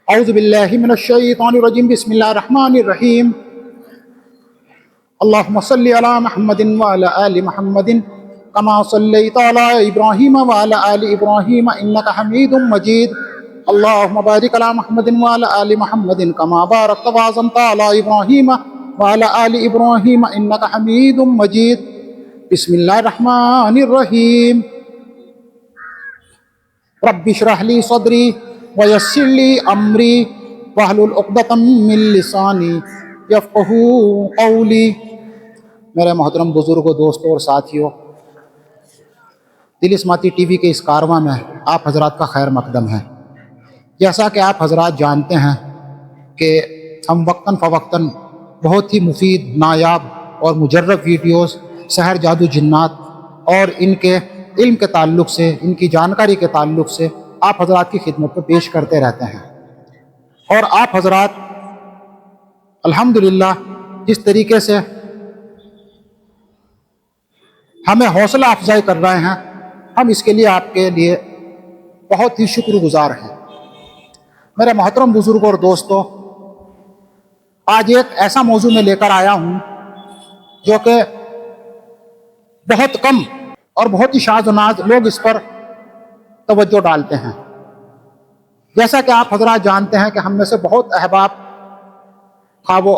اعوذ باللہ من الشیطان الرجیم بسم اللہ الرحمن الرحیم اللہم صلی علی محمد وعلی آل محمد کما صلیت علی ابراہیم وعلی آل ابراہیم انک حمید مجید اللہم بارک علی محمد وعلی آل محمد کما بارکت وعظمت علی ابراہیم وعلی آل ابراہیم انک حمید مجید بسم اللہ الرحمن الرحیم رب اشرح لی صدری ویسر لی امری واحلل عقدۃ من لسانی یفقہوا قولی۔ میرے محترم بزرگوں، دوستوں اور ساتھیوں، دل اسماعتی ٹی وی کے اس کارواں میں آپ حضرات کا خیر مقدم ہے۔ جیسا کہ آپ حضرات جانتے ہیں کہ ہم وقتاً فوقتاً بہت ہی مفید، نایاب اور مجرب ویڈیوز سحر، جادو، جنات اور ان کے علم کے تعلق سے، ان کی جانکاری کے تعلق سے آپ حضرات کی خدمت میں پیش کرتے رہتے ہیں، اور آپ حضرات الحمدللہ جس طریقے سے ہمیں حوصلہ افزائی کر رہے ہیں، ہم اس کے لیے آپ کے لیے بہت ہی شکر گزار ہیں۔ میرے محترم بزرگوں اور دوستوں، آج ایک ایسا موضوع میں لے کر آیا ہوں جو کہ بہت کم اور بہت ہی شاذ و ناز لوگ اس پر توجہ ڈالتے ہیں۔ جیسا کہ آپ حضرات جانتے ہیں کہ ہم میں سے بہت احباب، خواہ وہ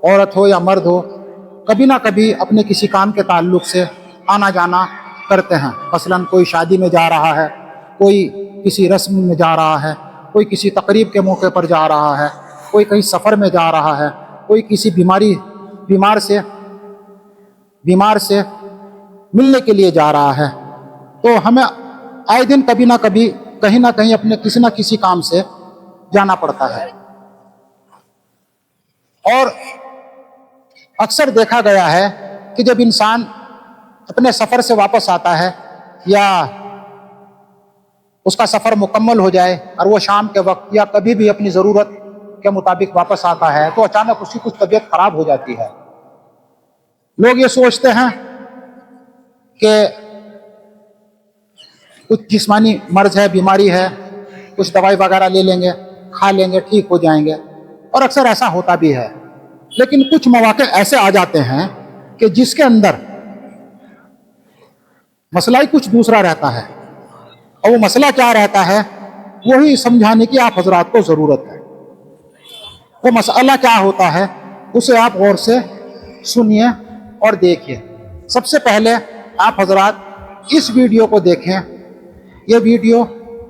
عورت ہو یا مرد ہو، کبھی نہ کبھی اپنے کسی کام کے تعلق سے آنا جانا کرتے ہیں۔ مثلاً کوئی شادی میں جا رہا ہے، کوئی کسی رسم میں جا رہا ہے، کوئی کسی تقریب کے موقع پر جا رہا ہے، کوئی کہیں سفر میں جا رہا ہے، کوئی کسی بیمار سے ملنے کے لیے جا رہا ہے۔ تو ہمیں آئے دن کبھی نہ کبھی کہیں نہ کہیں اپنے کسی نہ کسی کام سے جانا پڑتا ہے، اور اکثر دیکھا گیا ہے کہ جب انسان اپنے سفر سے واپس آتا ہے یا اس کا سفر مکمل ہو جائے اور وہ شام کے وقت یا کبھی بھی اپنی ضرورت کے مطابق واپس آتا ہے، تو اچانک اس کی کچھ طبیعت خراب ہو جاتی ہے۔ لوگ یہ سوچتے ہیں کہ کچھ جسمانی مرض ہے، بیماری ہے، کچھ دوائی وغیرہ لے لیں گے، کھا لیں گے، ٹھیک ہو جائیں گے، اور اکثر ایسا ہوتا بھی ہے۔ لیکن کچھ مواقع ایسے آ جاتے ہیں کہ جس کے اندر مسئلہ ہی کچھ دوسرا رہتا ہے، اور وہ مسئلہ کیا رہتا ہے وہی سمجھانے کی آپ حضرات کو ضرورت ہے۔ وہ مسئلہ کیا ہوتا ہے اسے آپ غور سے سنیے اور دیکھیے۔ سب سے پہلے آپ حضرات اس ویڈیو کو دیکھیں۔ یہ ویڈیو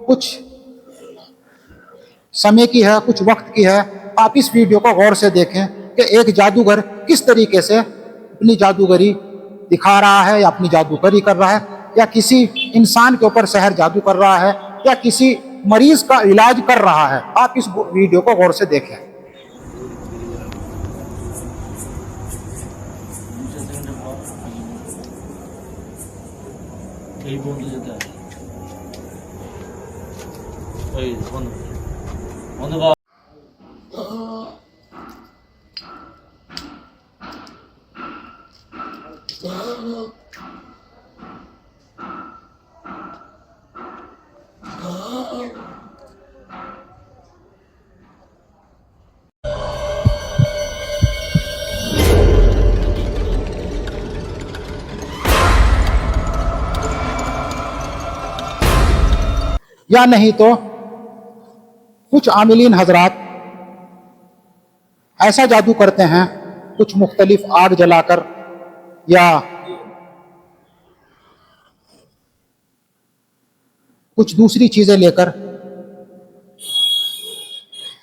کچھ سمے کی ہے، کچھ وقت کی ہے۔ آپ اس ویڈیو کو غور سے دیکھیں کہ ایک جادوگر کس طریقے سے اپنی جادوگری دکھا رہا ہے، یا اپنی جادوگری کر رہا ہے، یا کسی انسان کے اوپر سحر جادو کر رہا ہے، یا کسی مریض کا علاج کر رہا ہے۔ آپ اس ویڈیو کو غور سے دیکھیں۔ یا نہیں تو کچھ عاملین حضرات ایسا جادو کرتے ہیں، کچھ مختلف آگ جلا کر یا کچھ دوسری چیزیں لے کر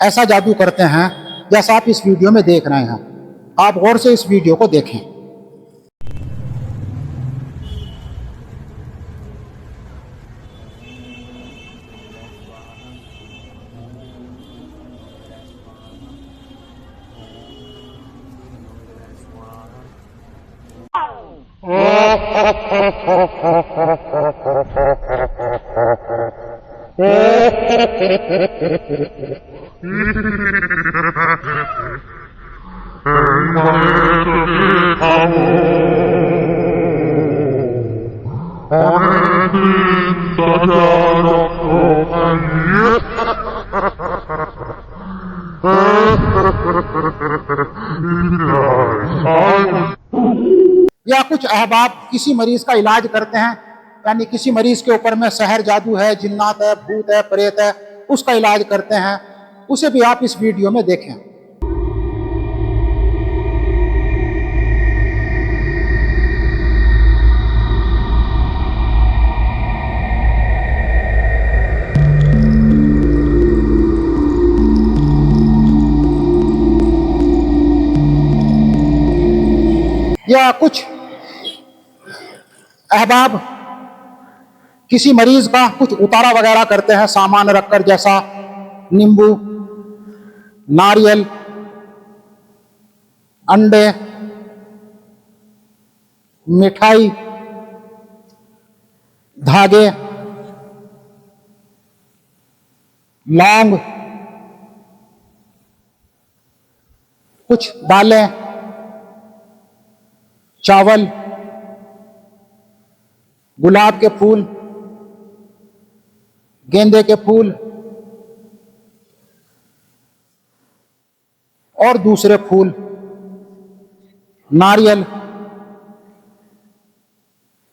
ایسا جادو کرتے ہیں جیسا آپ اس ویڈیو میں دیکھ رہے ہیں۔ آپ غور سے اس ویڈیو کو دیکھیں۔ احباب کسی مریض کا علاج کرتے ہیں، یعنی کسی مریض کے اوپر میں سحر جادو ہے، جنات ہے، بھوت ہے، پریت ہے، اس کا علاج کرتے ہیں، اسے بھی آپ اس ویڈیو میں دیکھیں۔ یا کچھ احباب کسی مریض کا کچھ اتارا وغیرہ کرتے ہیں سامان رکھ کر، جیسا نیمبو، ناریل، انڈے، مٹھائی، دھاگے، لونگ، کچھ دالیں، چاول، گلاب کے پھول، گیندے کے پھول اور دوسرے پھول، ناریل،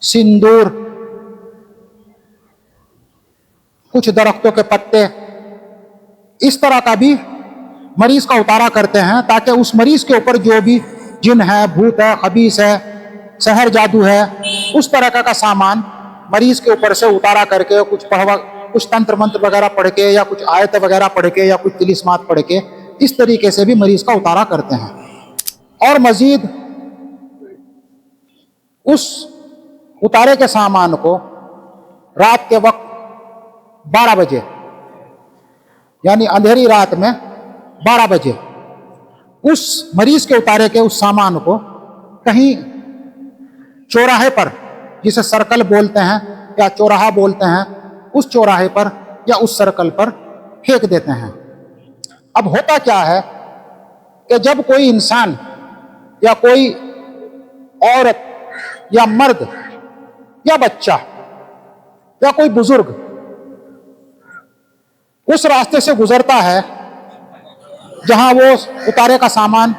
سندور، کچھ درختوں کے پتے، اس طرح کا بھی مریض کا اتارا کرتے ہیں، تاکہ اس مریض کے اوپر جو بھی جن ہے، بھوت ہے، خبیث ہے، سحر جادو ہے، اس طرح کا سامان مریض کے اوپر سے اتارا کر کے کچھ تنتر منتر وغیرہ پڑھ کے، یا کچھ آیت وغیرہ پڑھ کے، یا کچھ طلسمات پڑھ کے، اس طریقے سے بھی مریض کا اتارا کرتے ہیں۔ اور مزید اس اتارے کے سامان کو رات کے وقت 12 بجے، یعنی اندھیری رات میں 12 بجے اس مریض کے اتارے کے اس سامان کو کہیں چوراہے پر، جسے سرکل بولتے ہیں یا چوراہا بولتے ہیں، اس چوراہے پر یا اس سرکل پر پھینک دیتے ہیں۔ اب ہوتا کیا ہے کہ جب کوئی انسان یا کوئی عورت یا مرد یا بچہ یا کوئی بزرگ اس راستے سے گزرتا ہے جہاں وہ اتارے کا سامان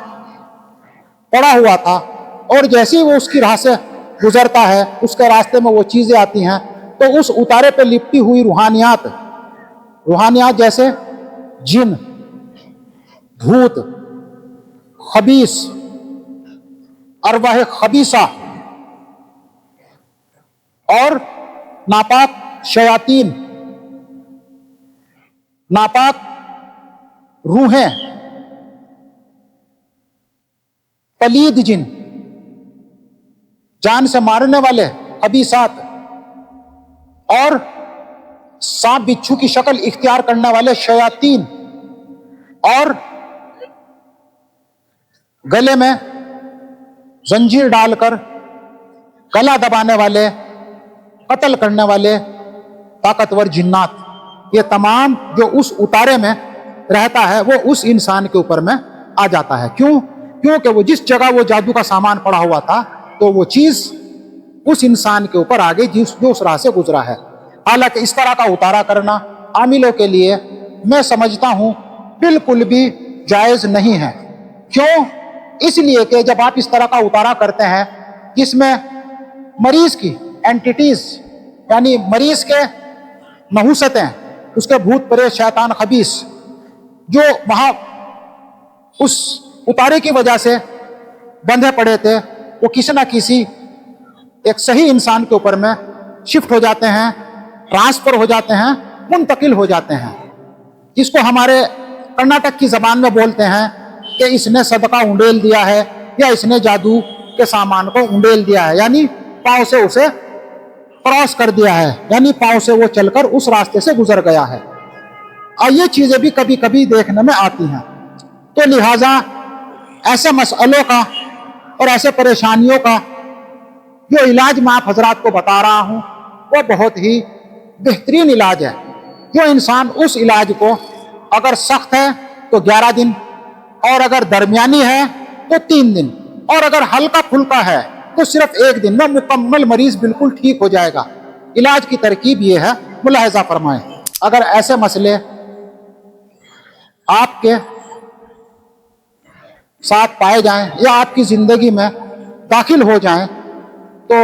پڑا ہوا تھا، اور جیسے ہی وہ اس کی راہ سے گزرتا ہے، اس کے راستے میں وہ چیزیں آتی ہیں، تو اس اتارے پہ لپٹی ہوئی روحانیات جیسے جن، بھوت، خبیث، ارواح خبیثہ اور ناپاک شیاطین، ناپاک روحیں، پلید جن، جان سے مارنے والے خبیثات، اور سانپ بچھو کی شکل اختیار کرنے والے شیاطین، اور گلے میں زنجیر ڈال کر گلا دبانے والے، قتل کرنے والے طاقتور جنات، یہ تمام جو اس اتارے میں رہتا ہے وہ اس انسان کے اوپر میں آ جاتا ہے۔ کیونکہ وہ جس جگہ وہ جادو کا سامان پڑا ہوا تھا، تو وہ چیز اس انسان کے اوپر آ گئی جو اس راہ سے گزرا ہے۔ حالانکہ اس طرح کا اتارا کرنا عاملوں کے لیے میں سمجھتا ہوں بالکل بھی جائز نہیں ہے۔ کیوں؟ اس لیے کہ جب آپ اس طرح کا اتارا کرتے ہیں جس میں مریض کی اینٹیٹیز، یعنی مریض کے نحوستیں، اس کے بھوت پریت شیطان خبیث جو وہاں اس اتارے کی وجہ سے بندھے پڑے تھے، وہ کسی نہ کسی ایک صحیح انسان کے اوپر میں شفٹ ہو جاتے ہیں، ٹرانسفر ہو جاتے ہیں، منتقل ہو جاتے ہیں، جس کو ہمارے کرناٹک کی زبان میں بولتے ہیں کہ اس نے صدقہ انڈیل دیا ہے، یا اس نے جادو کے سامان کو انڈیل دیا ہے، یعنی پاؤں سے اسے کراس کر دیا ہے، یعنی پاؤں سے وہ چل کر اس راستے سے گزر گیا ہے۔ اور یہ چیزیں بھی کبھی کبھی دیکھنے میں آتی ہیں۔ تو لہٰذا ایسے مسئلوں کا اور ایسے پریشانیوں کا جو علاج میں آپ حضرات کو بتا رہا ہوں، وہ بہت ہی بہترین علاج ہے۔ جو انسان اس علاج کو اگر سخت ہے تو 11 دن، اور اگر درمیانی ہے تو 3 دن، اور اگر ہلکا پھلکا ہے تو صرف 1 دن میں مکمل مریض بالکل ٹھیک ہو جائے گا۔ علاج کی ترکیب یہ ہے، ملاحظہ فرمائیں۔ اگر ایسے مسئلے آپ کے ساتھ پائے جائیں یا آپ کی زندگی میں داخل ہو جائیں، تو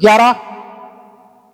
11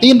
3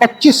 25